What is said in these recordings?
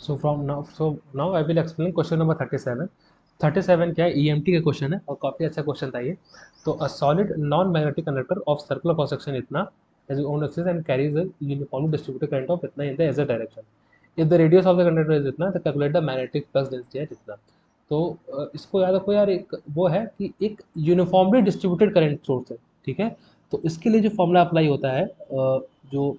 So now I will explain question number 37। 37 क्या है, EMT का क्वेश्चन है और काफ़ी अच्छा क्वेश्चन था ये। तो a solid non magnetic conductor of circular cross section इतना has its own axis and carries a uniformly distributed current of इतना in the z direction. If the radius of the conductor is इतना तो calculate the magnetic flux density है जितना। तो इसको याद रखो यार, एक वो है कि एक यूनिफॉर्मली डिस्ट्रीब्यूटेड करंट सोर्स है, ठीक है। तो इसके लिए जो फॉर्मूला अप्लाई होता है, जो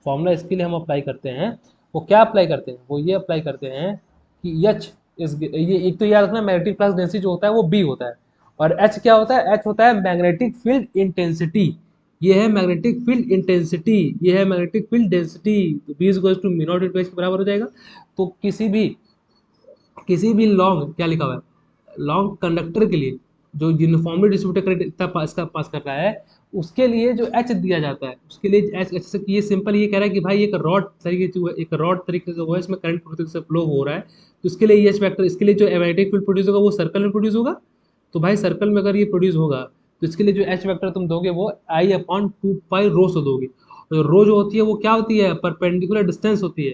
फॉर्मूला इसके लिए हम अप्लाई करते हैं, वो क्या अप्लाई करते हैं, वो ये अप्लाई करते हैं कि एच इस ये एक तो याद रखना, मैग्नेटिक फ्लक्स डेंसिटी जो होता है वो बी होता है, और एच क्या होता है, एच होता है मैग्नेटिक फील्ड इंटेंसिटी। ये है मैग्नेटिक फील्ड इंटेंसिटी, ये है मैग्नेटिक फील्ड डेंसिटी। तो B is equal to mu naught into H के बराबर हो जाएगा। तो किसी भी लॉन्ग क्या लिखा हुआ है, लॉन्ग कंडक्टर के लिए जो यूनिफॉर्मली डिस्ट्रीब्यूटेड करंट इतना पास कर रहा है, उसके लिए जो एच दिया जाता है, उसके लिए एच एच से ये सिंपल ये कह रहा है कि भाई एक रॉड तरीके से वो है, इसमें करंट पूरी तरीके से फ्लो हो रहा है। तो इसके लिए एच वेक्टर, इसके लिए जो मैग्नेटिक फील्ड प्रोड्यूस होगा वो सर्कल में प्रोड्यूस होगा। तो भाई सर्कल में अगर ये प्रोड्यूस होगा तो इसके लिए जो एच वेक्टर तुम दोगे वो आई अपॉन टू पाई रो से दोगे। और रो जो होती है वो क्या होती है, परपेंडिकुलर डिस्टेंस होती है।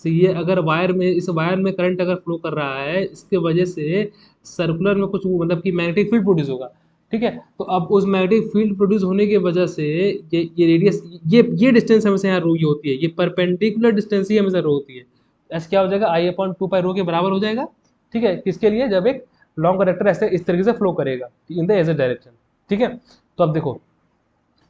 तो ये अगर वायर में, इस वायर में करंट अगर फ्लो कर रहा है, इसके वजह से सर्कुलर में कुछ मतलब कि मैग्नेटिक फील्ड प्रोड्यूस होगा, ठीक है। तो अब उस मैग्नेटिक फील्ड प्रोड्यूस होने की वजह से ये रेडियस, ये डिस्टेंस हमेशा यहाँ रो ही होती है, ये परपेंडिकुलर डिस्टेंस ही हमेशा रो होती है। एस क्या हो जाएगा, आई अपॉन टू पाई रो के बराबर हो जाएगा, ठीक है। किसके लिए, जब एक लॉन्ग कंडक्टर ऐसे इस तरीके से फ्लो करेगा इन द एज डायरेक्शन, ठीक है। तो अब देखो,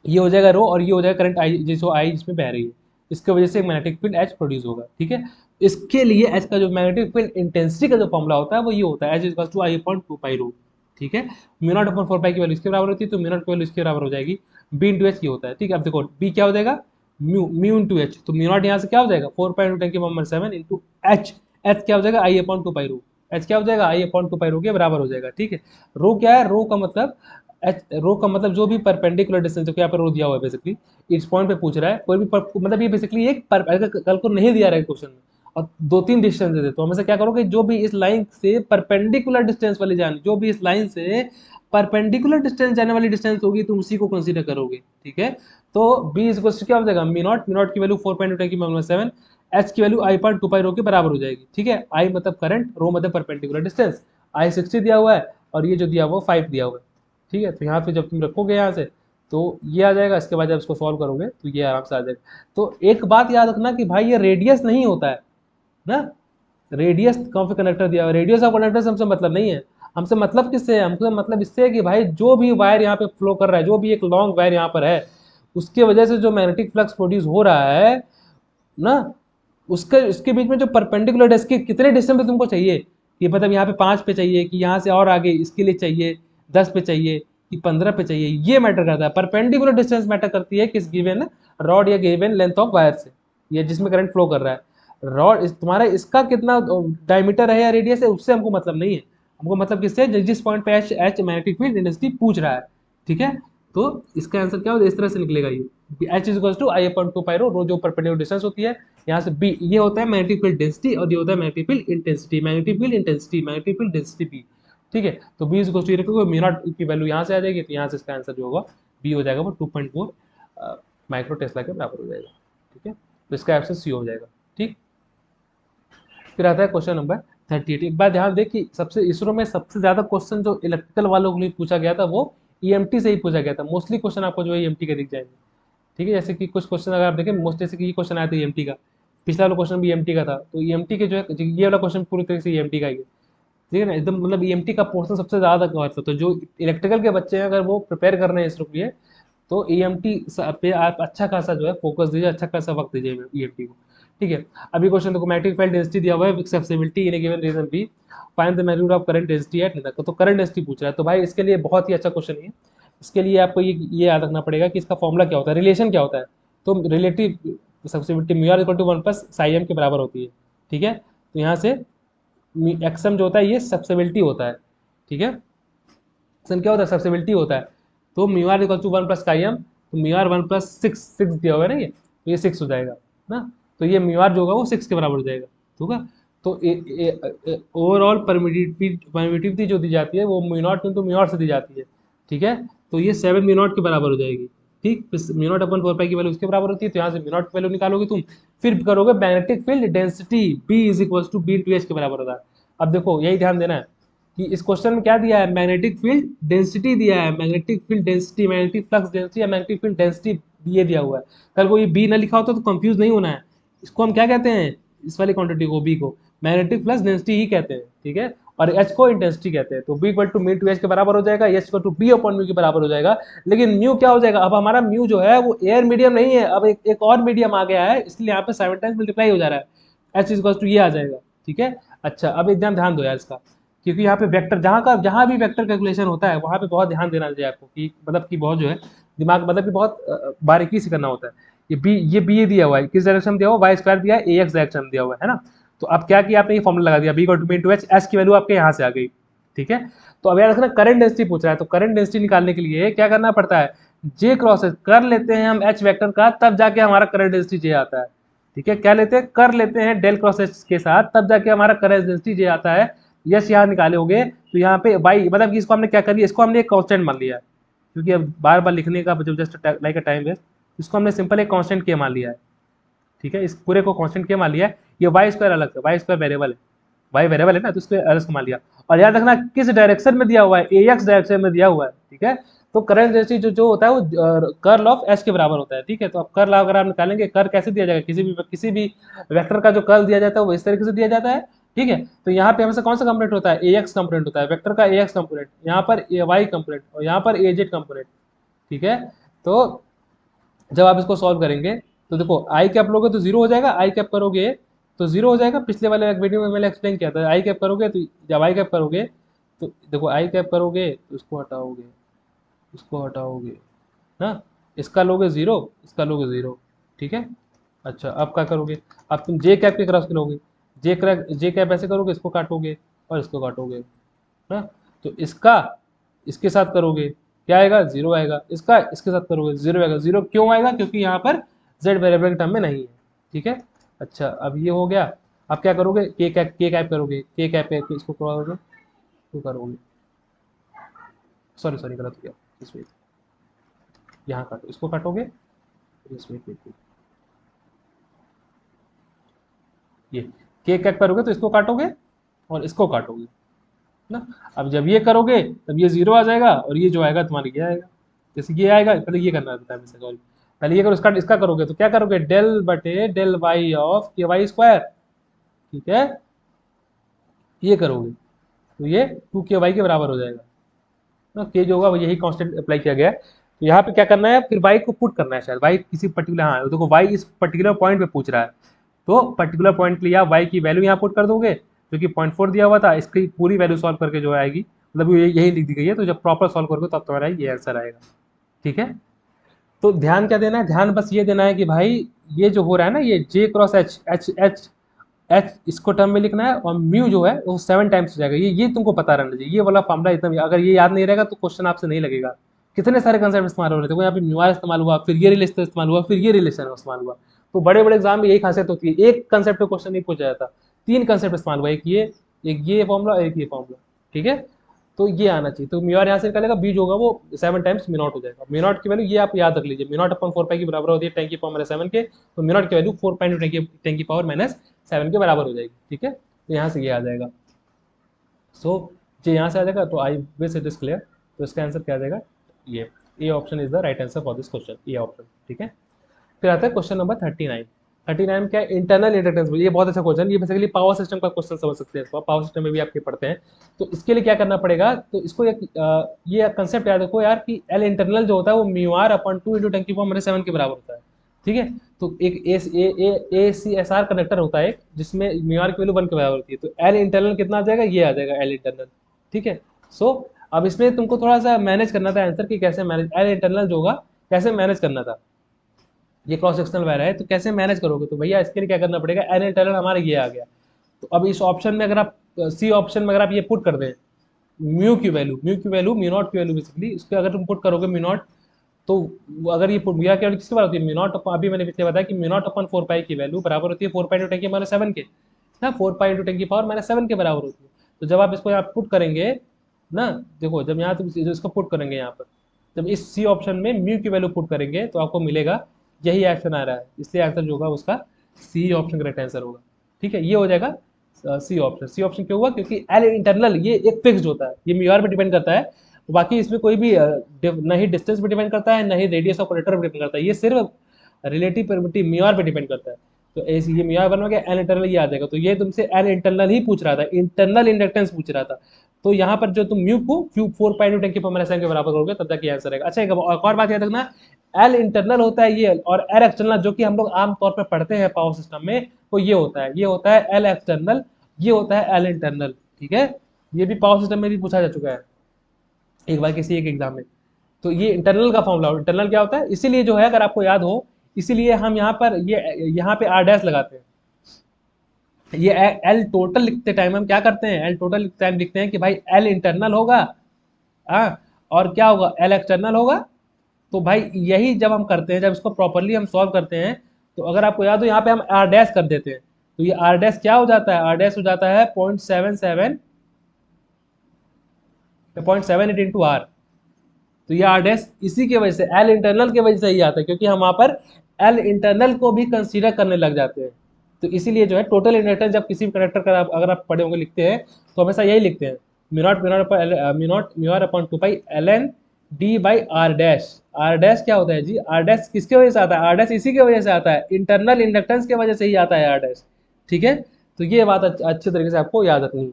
ये हो जाएगा रो और ये हो जाएगा करंट आई, जिसको आई जिसमें बह रही है, इसके वजह से एक मैग्नेटिक फील्ड एच प्रोड्यूस होगा, ठीक है। इसके लिए एच का जो मैग्नेटिक फील्ड इंटेंसिटी का जो फॉर्मूला होता है वो ये होता है, H equal to I upon two pi r, ठीक है। Mu not upon four pi की वैल्यू इसके बराबर होती है, तो म्यू नॉट की वैल्यू इसके बराबर हो जाएगी, बी इंटू एच ये होता है, ठीक है। अब देखो बी क्या हो जाएगा, म्यू म्यू इंटू एच, तो म्यू नॉट यहाँ से क्या हो जाएगा, फोर पाई इंटू टेन की पावर 7 इंटू एच, एच क्या हो जाएगा, आई अपॉन टू पाई रो, एच क्या हो जाएगा, आई अपॉन टू पाई रो के बराबर हो जाएगा, ठीक है। रो क्या है, रो का मतलब एच, रो का मतलब जो भी परपेंडिकुलर डिस्टेंस, जो कि यहाँ पर रो दिया हुआ है बेसिकली, इस पॉइंट पे पूछ रहा है, कोई भी मतलब ये बेसिकली एक अगर कल को नहीं दिया रहा है क्वेश्चन में और दो तीन डिस्टेंस दे दे, तो हमेशा क्या करोगे, जो भी इस लाइन से परपेंडिकुलर डिस्टेंस वाली जानी, जो भी इस लाइन से परपेंडिकुलर डिस्टेंस जाने वाली डिस्टेंस होगी तुम उसी को कंसीडर करोगे, ठीक है। तो बी इज क्या हो जाएगा, मी नॉट की वैल्यू 4.10 एच की value I point two pi रो के बराबर हो जाएगी, ठीक है। आई मतलब करंट, रो मतलब परपेंडिकुलर डिस्टेंस, आई 60 दिया हुआ है और ये जो दिया हुआ 5 दिया हुआ है, ठीक है। तो यहाँ पे जब तुम रखोगे यहाँ से तो ये आ जाएगा, इसके बाद जब इसको सॉल्व करोगे तो ये आराम से आ जाएगा। तो एक बात याद रखना कि भाई ये रेडियस नहीं होता है ना, रेडियस कौन सा कंडक्टर दिया हुआ, रेडियस ऑफ कंडक्टर से हमसे मतलब नहीं है। हमसे मतलब किससे है, हमसे मतलब इससे है कि भाई जो भी वायर यहाँ पे फ्लो कर रहा है, जो भी एक लॉन्ग वायर यहाँ पर है, उसके वजह से जो मैग्नेटिक फ्लक्स प्रोड्यूस हो रहा है ना, उसके उसके बीच में जो परपेंडिकुलर है, इसके कितने डिस्टेंस पे तुमको चाहिए, कि मतलब यहाँ पे 5 पे चाहिए, कि यहाँ से और आगे इसके लिए चाहिए 10 पे चाहिए, कि 15 पे चाहिए, ये मैटर करता है। परपेंडिकुलर डिस्टेंस मैटर करती है किस गिवन रॉड या गिवन लेंथ ऑफ वायर से, ये जिसमें करंट फ्लो कर रहा है। रॉड तुम्हारा इसका कितना डायमीटर है या रेडियस है, उससे हमको मतलब नहीं है। हमको मतलब किससे, जिस पॉइंट पे H H magnetic field intensity पूछ रहा है, ठीक है। तो इसका आंसर क्या होगा, इस तरह से निकलेगा ये, H is equal to I upon two pi r, r जो परपेंडिकुलर डिस्टेंस होती है, यहाँ से बी ये होता है मैग्नेटिक फील्ड डेंसिटी और ये होता है magnetic field intensity, magnetic field intensity, magnetic field density B, ठीक है। तो बी इज इक्वल टू, ये रखोगे म्यू नॉट की वैल्यू यहाँ से आ जाएगी, तो यहाँ से इसका आंसर जो होगा बी हो जाएगा वो 2.4 माइक्रो टेस्ला के बराबर हो जाएगा, ठीक है। तो इसका ऑप्शन सी हो जाएगा, ठीक। फिर आता है क्वेश्चन नंबर 38। एक बार ध्यान दें कि सबसे इसरो में सबसे ज्यादा क्वेश्चन जो इलेक्ट्रिकल वालों के लिए पूछा गया था वो ईएमटी से ही पूछा गया था। मोस्टली क्वेश्चन आपको जो है ईएमटी के दिख जाएंगे, ठीक है। जैसे कि कुछ क्वेश्चन अगर आप देखें, मोस्ट जैसे कि ये क्वेश्चन आया था ईएमटी का, पिछला वाला क्वेश्चन भी ईएमटी का था, तो ईएमटी के जो है ये वाला क्वेश्चन पूरी तरह से ईएमटी का ही है, ठीक है ना। एकदम मतलब ईएमटी का पोर्शन सबसे ज्यादा कवर था। तो जो इलेक्ट्रिकल के बच्चे हैं अगर वो प्रिपेयर कर रहे हैं इसरो के लिए, तो ईएमटी पे आप अच्छा खासा जो है फोकस दीजिए, अच्छा खासा वक्त दीजिए ईएमटी को, ठीक है। अभी क्वेश्चन देखो, मैग्नेटिक फील्ड डेंसिटी दिया हुआ है, susceptibility in given region B, find the magnitude of current density at nickel, तो करंट डेंसिटी पूछ रहा है। तो भाई इसके लिए बहुत ही अच्छा क्वेश्चन है। इसके लिए आपको ये याद रखना पड़ेगा कि इसका फॉर्मूला क्या होता है, रिलेशन क्या होता है। तो relative susceptibility mu R equal to 1 plus psi M के बराबर होती है, ठीक है। तो यहाँ से एक्सएम जो होता है ये सक्सेसिबिलिटी होता है, ठीक है। एक्सएम क्या होता है, सक्सेसिबिलिटी होता है। तो mu R equal to 1 plus chi M, तो म्यू आर 1 प्लस 6 दिया हुआ है ना, ये तो ये 6 हो जाएगा ना। तो ये म्यू आर जो होगा वो 6 के बराबर हो जाएगा, ठीक है। तो ओवरऑल परमिटिविटी जो दी जाती है वो mu naught into mu not से दी जाती है, ठीक है। तो ये 7 म्यू नॉट के बराबर हो जाएगी, ठीक, म्यू नॉट अपन 4 पाई की वैल्यू उसके बराबर होती है, तो यहाँ से म्यू नॉट की वैल्यू निकालोगे तुम, फिर करोगे magnetic field density B is equal to B two H के बराबर होता है। अब देखो यही ध्यान देना है कि इस क्वेश्चन में क्या दिया है, मैग्नेटिक फील्ड डेंसिटी दिया है, magnetic field density, magnetic flux density या मैग्नेटिक फील्ड डेंसिटी ये दिया हुआ है। कल को ये बी ना लिखा होता तो कंफ्यूज नहीं होना है। इसको हम क्या कहते हैं, इस वाली क्वांटिटी को बी को मैग्नेटिक फ्लक्स डेंसिटी ही कहते हैं, ठीक है, और एच को इंटेंसिटी कहते हैं। तो B equal to mu two H के बराबर हो जाएगा, H equal to B upon mu के बराबर हो जाएगा। लेकिन म्यू क्या हो जाएगा, अब हमारा म्यू जो है वो एयर मीडियम नहीं है, अब एक और मीडियम आ गया है, इसलिए यहाँ पे 7 टाइम्स मल्टीप्लाई हो जा रहा है, एच इक्वल टू ये आ जाएगा, ठीक है। अच्छा अब एकदम ध्यान दो यार इसका, क्योंकि यहाँ पे वेक्टर जहाँ भी वेक्टर कैलकुलेशन होता है वहाँ पे बहुत ध्यान देना चाहिए आपको, कि मतलब कि बहुत जो है दिमाग, मतलब कि बहुत बारीकी से करना होता है। ये दिया हुआ है, किस डायरेक्शन में दिया हुआ, वाई स्क्वायर दिया है, ए एक्स डायरेक्शन में दिया हुआ है ना। तो अब क्या किया आपने, ये फॉर्मूला लगा दिया, B equal to B into H, H की वैल्यू आपके यहाँ से आ गई, ठीक है। तो अब याद रखना करंट डेंसिटी पूछ रहा है, तो करंट डेंसिटी निकालने के लिए क्या करना पड़ता है, जे क्रॉस एच कर लेते हैं हम एच वेक्टर का, तब जाके हमारा करंट डेंसिटी जे आता है, ठीक है। क्या लेते हैं, कर लेते हैं डेल क्रॉस एच के साथ, तब जाके हमारा करंट डेंसिटी जे आता है। यस यहाँ निकालोगे तो यहाँ पे वाई, मतलब कि इसको हमने क्या कर लिया, इसको हमने एक कांस्टेंट मान लिया है, क्योंकि अब बार बार लिखने का जो just like a time waste, इसको हमने सिंपल एक कांस्टेंट के मान लिया है, ठीक है। इस पूरे को कांस्टेंट के मान लिया है। ये वाई स्क्वायर अलग है, वाई स्क्वायर वेरिएबल है, वाई वेरिएबल है ना, तो इसको अलग से मान लिया। और याद रखना किस डायरेक्शन में दिया हुआ है, ए एक्स डायरेक्शन में दिया हुआ है, ठीक है। तो करंट डेंसिटी जो होता है वो कर्ल ऑफ एच के बराबर होता है, ठीक है। तो अब कर्ल अगर आप निकालेंगे, कर कैसे दिया जाएगा, किसी भी वेक्टर का जो कर्ल दिया जाता है वो इस तरीके से दिया जाता है, ठीक है। तो यहाँ पे हमेशा कौन सा कंपोनेंट होता है, ए एक्स कंपोनेंट होता है, वेक्टर का ए एक्स कंपोनेंट, यहाँ पर ए वाई कंपोनेंट और यहाँ पर ए जेड कंपोनेंट, ठीक है। तो जब आप इसको सॉल्व करेंगे तो देखो आई कैप लोगे तो जीरो हो जाएगा, आई कैप करोगे तो जीरो हो जाएगा। पिछले वाले वीडियो में मैंने एक्सप्लेन किया था, आई कैप करोगे तो जब आई कैप करोगे तो देखो आई कैप करोगे तो इसको हटाओगे, इसको हटाओगे ना, इसका लोगे जीरो, इसका लोगे जीरो, ठीक है। अच्छा अब क्या करोगे, अब तुम जे कैप के क्रॉस करोगे, जे कैप ऐसे करोगे, इसको काटोगे और इसको काटोगे ना, तो इसका इसके साथ करोगे क्या आएगा, जीरो आएगा, इसका इसके साथ करोगे जीरो आएगा। जीरो क्यों आएगा, क्योंकि यहाँ पर जेड वेरिएबल के टर्म में नहीं है, ठीक है। अच्छा अब ये हो गया, अब क्या करोगे, के कैप करोगे, के कैप इसको करोगे, तो करोगे, सॉरी सॉरी गलत हो गया, इसमें यहाँ काटो, इसको काटोगे, इसमें ये के कैप करोगे तो इसको काटोगे और इसको काटोगे ना। अब जब ये करोगे तब ये जीरो आ जाएगा और ये जो आएगा तुम्हारे ये आएगा, जैसे ये आएगा, पहले ये करना रहता है, सॉरी पहले ये करो, इसका करोगे तो क्या करोगे, डेल बटे डेल वाई ऑफ के वाई स्क्वायर, ठीक है। ये करोगे तो ये 2 के वाई के बराबर हो जाएगा ना, के जो होगा वो यही कांस्टेंट अप्लाई किया गया है। तो यहाँ पे क्या करना है, फिर वाई को पुट करना है, शायद वाई किसी पर्टिकुलर, हाँ देखो वाई इस पर्टिकुलर पॉइंट पे पूछ रहा है, तो पर्टिकुलर पॉइंट के लिए आप वाई की वैल्यू यहाँ पुट कर दोगे, जो कि 0.4 दिया हुआ था, इसकी पूरी वैल्यू सॉल्व करके जो आएगी, मतलब यही लिख दी गई है, तो जब प्रॉपर सॉल्व करोगे तब तुम्हारा ये आंसर आएगा, ठीक है। तो ध्यान क्या देना है, ध्यान बस ये देना है कि भाई ये जो हो रहा है ना, ये J cross H H H H इसको टर्म में लिखना है, और म्यू जो है वो 7 टाइम्स हो जाएगा, ये तुमको पता रहना चाहिए, ये वाला फॉर्मूला इतना, अगर ये याद नहीं रहेगा तो क्वेश्चन आपसे नहीं लगेगा। कितने सारे कंसेप्ट इस्तेमाल हो रहे थे, यहाँ पे म्यू इस्तेमाल हुआ, फिर ये रिलेशन इस्तेमाल हुआ, फिर ये रिलेशन इस्तेमाल हुआ। तो बड़े बड़े एग्जाम में यही खासियत होती है, एक कंसेप्ट पे क्वेश्चन नहीं पूछा जाता, 3 कंसेप्ट इस्तेमाल हुआ, एक ये फॉर्मूला, एक ये फॉर्मूला, ठीक है। तो ये आना चाहिए, तो म्यू आर यहाँ से निकालेगा, बी जो होगा वो 7 टाइम्स म्यू नॉट हो जाएगा। म्यू नॉट की वैल्यू ये आप याद रख लीजिए, म्यू नॉट अपन 4 पाई की बराबर होती है 10 की पावर माइनस 7 के, तो म्यू नॉट की वैल्यू 4 पाई 10 की पावर माइनस 7 के बराबर हो जाएगी, ठीक है। तो यहाँ से ये आ जाएगा, सो जो यहाँ से आ जाएगा, तो आई विश इट इज क्लियर। तो इसका आंसर क्या आ जाएगा, ये A option is the right answer for this question, A option, ठीक है। फिर आता है क्वेश्चन नंबर 39। 39 क्या है, इंटरनल इंडक्टेंस। ये बहुत अच्छा क्वेश्चन, ये बेसिकली पावर सिस्टम का क्वेश्चन समझ सकते हैं, इसको पावर सिस्टम में भी आपके पढ़ते हैं। तो इसके लिए क्या करना पड़ेगा, तो इसको ये कंसेप्ट याद रखो यार, कि एल इंटरनल जो होता है वो म्यू आर अपन 2 इंटू 10 की पावर माइनस 7 के बराबर होता है, ठीक है। तो एक ए सी एस आर कनेक्टर होता है जिसमें म्यू आर की वैल्यू 1 के बराबर होती है, तो एल इंटरनल कितना आ जाएगा, ये आ जाएगा एल इंटरनल, ठीक है। सो अब इसमें तुमको थोड़ा सा मैनेज करना था आंसर, कि कैसे मैनेज एल इंटरनल जो होगा कैसे मैनेज करना था। ये क्रॉस सेक्शनल वायर है तो कैसे मैनेज करोगे, तो भैया इसके लिए क्या करना पड़ेगा, एन इंटरनल हमारा ये आ गया। तो अब इस ऑप्शन में अगर आप सी ऑप्शन में अगर आप ये पुट कर दें, म्यू म्यू नॉट की वैल्यू बेसिकली, इसको अगर तुम पुट करोगे म्यू नॉट, तो अगर ये पुट म्यू की वैल्यू किसके बराबर होती है, म्यू नॉट, अभी मैंने पिछले बताया कि म्यू नॉट अपन 4 पाई की वैल्यू बराबर होती है 4 पाई इंटू 10 की माइनस 7 के ना, 4 पाई इंटू 10 की पावर माइनस 7 के बराबर होती है। तो जब आप इसको यहाँ पुट करेंगे ना, देखो जब यहाँ तुम इसको पुट करेंगे यहाँ पर, जब इस सी ऑप्शन में म्यू की वैल्यू पुट करेंगे तो आपको मिलेगा यही ऑप्शन आ रहा है, इसलिए आंसर जो होगा उसका सी ऑप्शन करेक्ट आंसर होगा। ठीक है, ये हो जाएगा सी ऑप्शन। सी ऑप्शन क्यों हुआ? क्योंकि एल इंटरनल ये एक फिक्स्ड होता है, ये म्यूआर पे डिपेंड करता है, बाकी इसमें कोई भी न ही डिस्टेंस पे डिपेंड करता है, न ही रेडियस ऑफ कोलेटर पे डिपेंड करता है, ये सिर्फ रिलेटिव परमिटिव म्यूआर पे डिपेंड करता है। तो ऐसे ये म्यूआर बन गया, एल इंटरनल ये आ जाएगा। तो ये तुमसे एल इंटरनल ही पूछ रहा था, इंटरनल इंडक्टेंस पूछ रहा था। तो यहाँ पर जो तुम म्यू को क्यूब 4 पाई के पावर के बराबर करोगे तब तक ये आंसर आएगा। अच्छा, एक और बात याद रखना, एल इंटरनल होता है ये, और एल एक्सटर्नल जो कि हम लोग आमतौर पर पढ़ते हैं पावर सिस्टम में, वो ये होता है, ये होता है एल एक्सटर्नल, ये होता है एल इंटरनल। ठीक है, ये भी पावर सिस्टम में भी पूछा जा चुका है एक बार किसी एक एग्जाम में। तो ये इंटरनल का फॉर्मूला, इंटरनल क्या होता है, इसीलिए जो है अगर आपको याद हो, इसीलिए हम यहाँ पर ये यहाँ पे आर डैश लगाते हैं। ये एल टोटल लिखते टाइम हम क्या करते हैं, एल टोटल लिखते टाइम लिखते हैं कि भाई एल इंटरनल होगा, हाँ, और क्या होगा, एल एक्सटर्नल होगा। तो भाई यही जब हम करते हैं, जब इसको प्रॉपरली हम सॉल्व करते हैं, तो अगर आपको याद हो यहाँ पे हम आर डैश कर देते हैं, तो ये आर डैश क्या हो जाता है, आर डैश हो जाता है 0.77 इंटू आर। तो ये आर डैश इसी की वजह से, एल इंटरनल की वजह से ही आता है, क्योंकि हम वहाँ पर एल इंटरनल को भी कंसीडर करने लग जाते हैं। तो इसीलिए जो है टोटल इंडक्टेंस जब किसी भी कंडक्टर का अगर आप पढ़े होंगे लिखते हैं, तो हमेशा यही लिखते हैं, mu not upon 2 pi L N D by R dash. R dash क्या होता है जी, आर डैश किसके वजह से आता है, आर डैश इसी की वजह से आता है, इंटरनल इंडक्टेंस की वजह से ही आता है आर डैश। ठीक है, तो ये बात अच्छे तरीके से आपको याद रखनी है।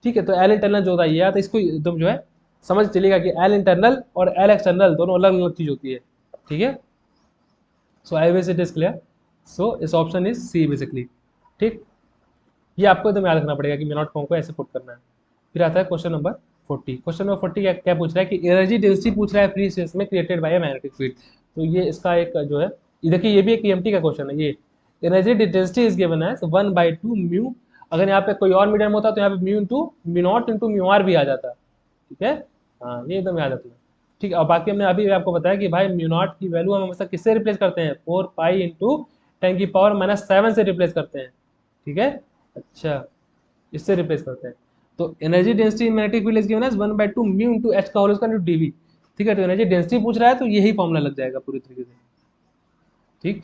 ठीक है, तो एल इंटरनल जो होता है ये आता है, इसको एकदम जो है समझ चलेगा कि एल इंटरनल और एल एक्सटर्नल दोनों अलग अलग चीज होती है। ठीक है, so I wish it is clear. So इस ऑप्शन इज सी बेसिकली। ठीक, ये आपको एकदम याद रखना पड़ेगा कि म्यू नॉट फॉर्म को ऐसे पुट करना है। फिर आता है क्वेश्चन नंबर 40। क्वेश्चन नंबर 40 क्या पूछ रहा है कि एनर्जी डेंसिटी पूछ रहा है फ्री स्पेस में क्रिएटेड बाय मैग्नेटिक फील्ड। तो ये इसका एक जो है, ये देखिए ये भी एक ईएमटी का क्वेश्चन है। ये एनर्जी डेंसिटी इज गिवन है 1/2 म्यू। अगर यहाँ पे कोई और मीडियम होता तो यहाँ पे mu into mu naught into mu R भी आ जाता। ठीक है, हाँ, ये एकदम याद रखना। ठीक है, और बाकी हमने अभी आपको बताया कि भाई म्यू नॉट की वैल्यू हम हमेशा किससे रिप्लेस करते हैं, 4 पाई इंटू 10⁻⁻⁷ से रिप्लेस करते हैं। ठीक है, अच्छा, इससे रिप्लेस करते हैं। तो energy density magnetic field is given as 1/2 mu into H का होल स्क्वायर इंटू डीवी। ठीक है, तो एनर्जी डेंसिटी पूछ रहा है तो यही फॉर्मूला लग जाएगा पूरी तरीके से। ठीक,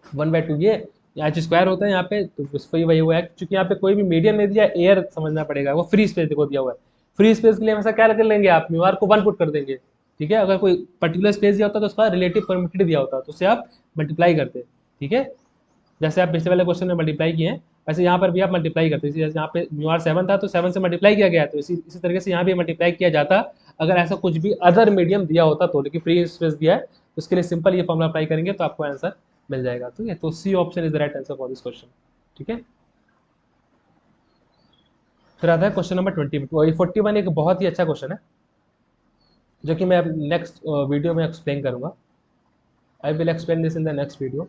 1/2 ये एच स्क्वायर होता है यहाँ पे, तो उस पर वही हुआ है, क्योंकि यहाँ पे कोई भी मीडियम नहीं दिया, एयर समझना पड़ेगा, वो फ्री स्पेस देखो दिया हुआ है। फ्री स्पेस के लिए हमेशा क्या कर लेंगे आप, म्यू आर को 1 पुट कर देंगे। ठीक है, अगर कोई पर्टिकुलर स्पेस दिया होता तो उसका रिलेटिव परमिटिविटी दिया होता, तो उससे आप मल्टीप्लाई करते हैं। ठीक है, जैसे आप पिछले वाले क्वेश्चन में मल्टीप्लाई किए हैं, वैसे यहाँ पर भी आप मल्टीप्लाई करते हैं। जैसे यहाँ पे म्यू आर 7 था तो 7 से मल्टीप्लाई किया गया, तो इसी तरीके से यहाँ भी मल्टीप्लाई किया जाता अगर ऐसा कुछ भी अदर मीडियम दिया होता तो, लेकिन फ्री स्पेस दिया है तो उसके लिए सिंपल ये फॉर्मुला अप्लाई करेंगे तो आपको आंसर मिल जाएगा। ठीक है, तो C option is the right answer for this question. ठीक है, फिर आता है क्वेश्चन नंबर 41 एक बहुत ही अच्छा क्वेश्चन है, जो कि मैं नेक्स्ट वीडियो में एक्सप्लेन करूंगा। I will explain this in the next video.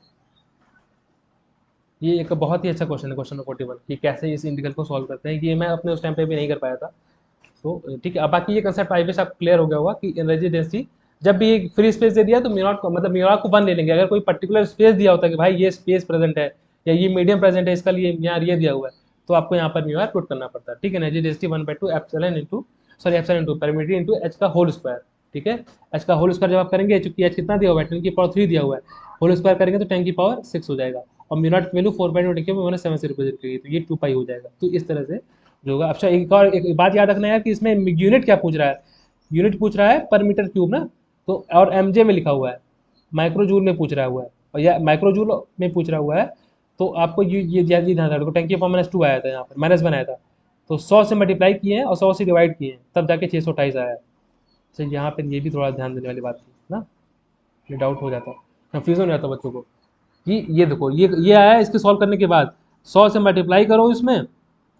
ये एक बहुत ही अच्छा क्वेश्चन है, क्वेश्चन नंबर 41, कि कैसे इस इंटीग्रल को सॉल्व करते हैं। ये मैं अपने उस टाइम पे भी नहीं कर पाया था। तो ठीक है, अब बाकी ये कंसेप्ट आई विश आप क्लियर हो गया होगा कि एनर्जी डेंसिटी जब भी एक फ्री स्पेस दे दिया तो म्यू नॉट को, मतलब म्यू नॉट को 1 ले लेंगे। अगर कोई पर्टिकुलर स्पेस दिया होता है कि भाई ये स्पेस प्रेजेंट है या ये मीडियम प्रेजेंट है, इसका लिए यहाँ ये दिया हुआ है, तो आपको यहाँ पर म्यू आर पुट करना पड़ता है। ठीक है, energy density 1/2 epsilon into epsilon into permittivity into H का होल स्क्वायर। ठीक है, एच का होल स्क्वायर जब आप करेंगे, चूंकि एच कितना दिया हुआ है, 10⁻³ दिया हुआ है, होल स्क्वायर करेंगे तो 10⁻6 हो जाएगा, और म्यू नॉट की वैल्यू 4/2 से रिप्रेजेंट करेगी, तो ये 2 पाई हो जाएगा। तो इस तरह से जो होगा। अच्छा, एक और एक बात याद रखना है कि इसमें यूनिट क्या पूछ रहा है, यूनिट पूछ रहा है पर मीटर क्यूब ना, तो और एमजे में लिखा हुआ है, माइक्रोजूल में पूछ रहा हुआ है, और या माइक्रोजूल में पूछ रहा हुआ है। तो आपको ये ध्यान रखो, 10⁻² आया था, यहाँ पर माइनस बनाया था, तो 100 से मल्टीप्लाई किए हैं और 100 से डिवाइड किए हैं, तब जाके 628 आया है। तो यहाँ पर ये भी थोड़ा ध्यान देने वाली बात थी ना, ये डाउट हो जाता, कंफ्यूजन हो जाता बच्चों को कि ये देखो ये आया है, इसके सॉल्व करने के बाद 100 से मल्टीप्लाई करो इसमें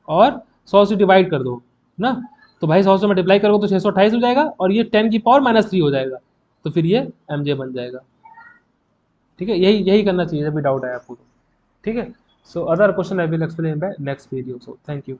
और 100 से डिवाइड कर दो ना, तो भाई 100 से मल्टीप्लाई करोगे तो 628 हो जाएगा, और ये 10⁻³ हो जाएगा, तो फिर ये एमजे बन जाएगा। ठीक है, यही यही करना चाहिए जब भी डाउट आए आपको। ठीक है, so other question I will explain by next video, so thank you.